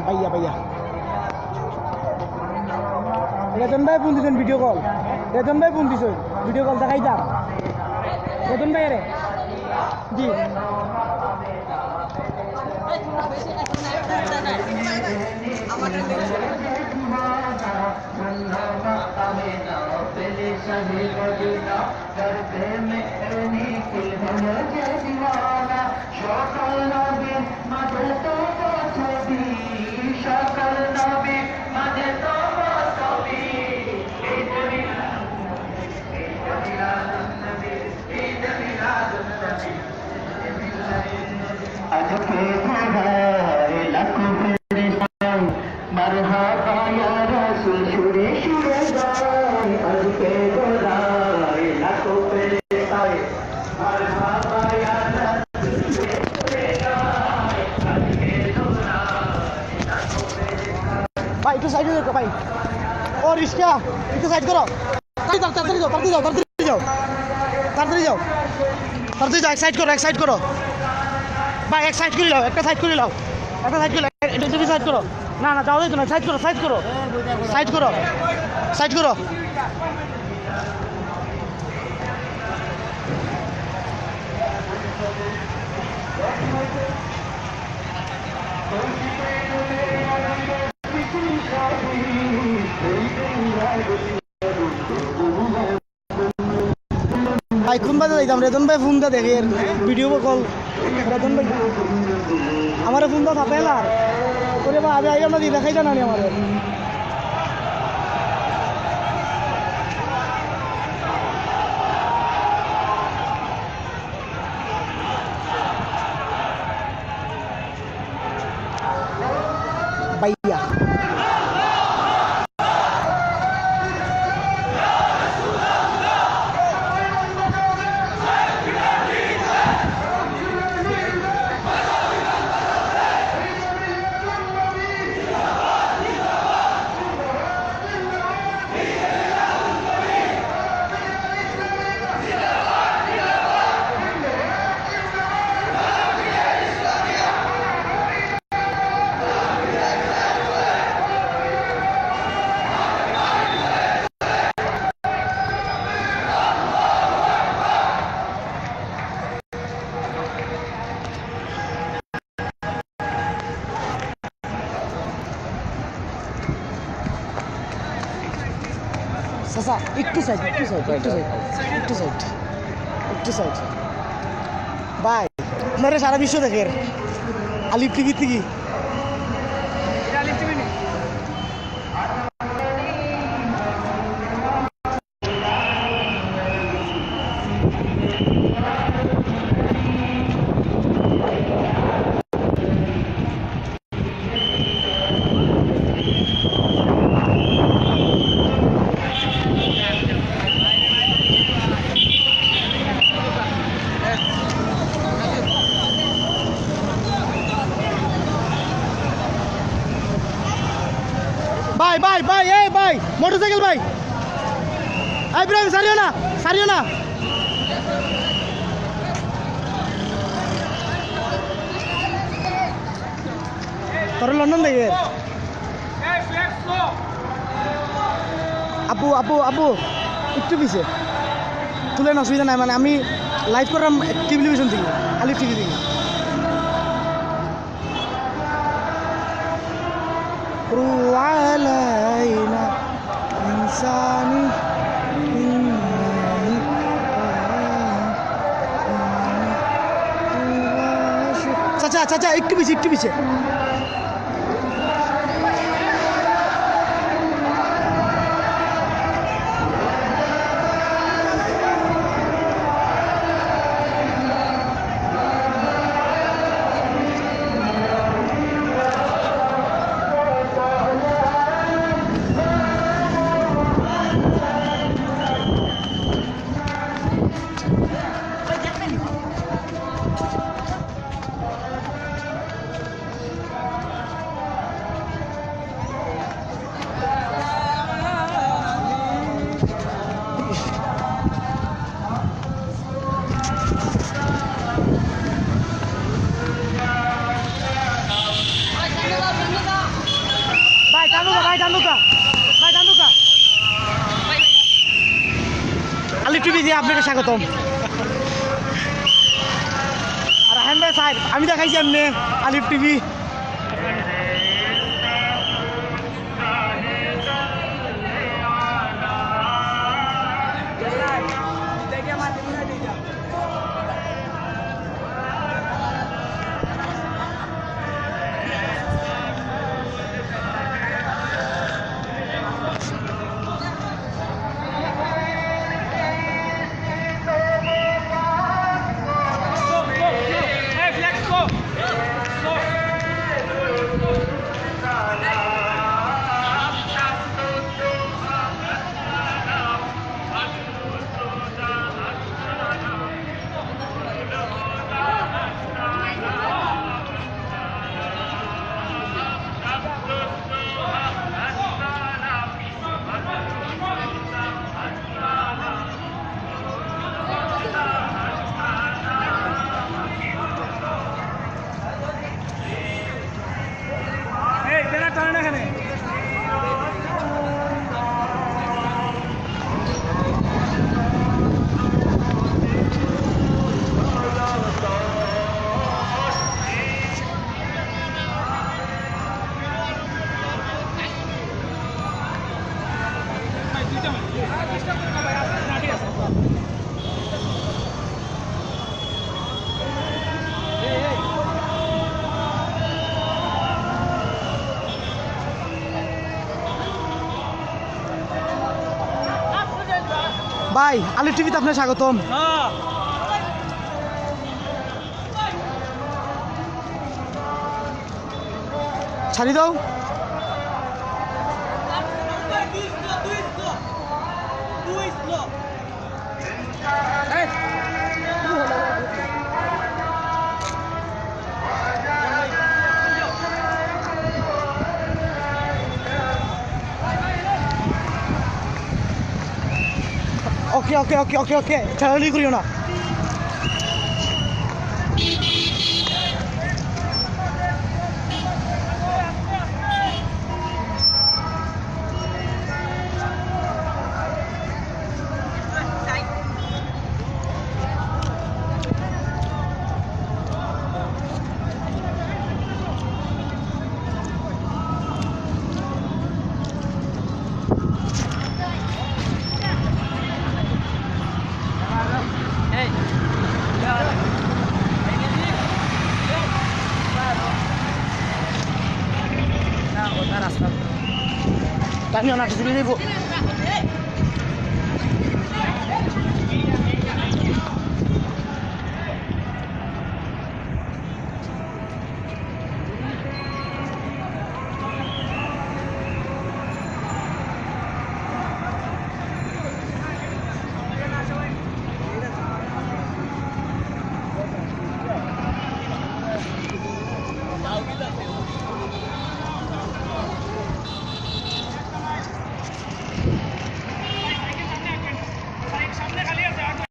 ভাইয়া ভাইয়া রেতন ভাই ফোন দিছেন ভিডিও কল, রেতন ভাই ফোন দিছেন ভিডিও কল দেখাই দাম রেতন ভাই রে জি ভাই একটু সাইডে দেখো ভাই ও রিস্কা একটু সাইড করো তাড়াতাড়ি যাও তাড়াতাড়ি যাও তাড়াতাড়ি যাও তাড়াতাড়ি যাও তাড়াতাড়ি যাও এক সাইড করো এক সাইড করো ভাই এক সাইড করে নাও একটা সাইড করে নাও একটা সাইড করে এটা তুমি সাইড করো না না যাও না সাইড করো সাইড করো সাইড করো সাইড করো ভাই কোন বাজে যাইতাম রেতন ভাই ফোনটা দেখে ভিডিও কল রেতন ভাই আমার ফোনটা থাকে না করে বা আগে আগে আমাকে দেখাই জানানি আমাদের ভাইয়া চাচা একটু সাইড একটু সাইড একটু সাইড একটু সাইড একটু সাইড ভাই আপনারা সারা বিশ্ব দেখেন আলিফ টিভি থেকে ভাই ভাই ভাই এই ভাই মোটরসাইকেল ভাই ইব্রাহিম সারিও না তোর লন্ডন দেখে আপু আপু আপু একটু পিছে তুলেন অসুবিধা নাই মানে আমি লাইভ করলাম টেলিভিশন থেকে আলিফ টিভি থেকে علينا إنساني চাচা একটু পিছে আপনাকে স্বাগতম। আর রাহান ভাই স্যার আমি দেখাইছি আপনি আলিফ টিভি। ভাই আলিফ টিভিতে আপনার স্বাগতম। ছাড়ি দাও। ওকে ওকে ওকে ওকে ওকে ছাড়ালি করিও না। টানিও না, টিভি দেবো।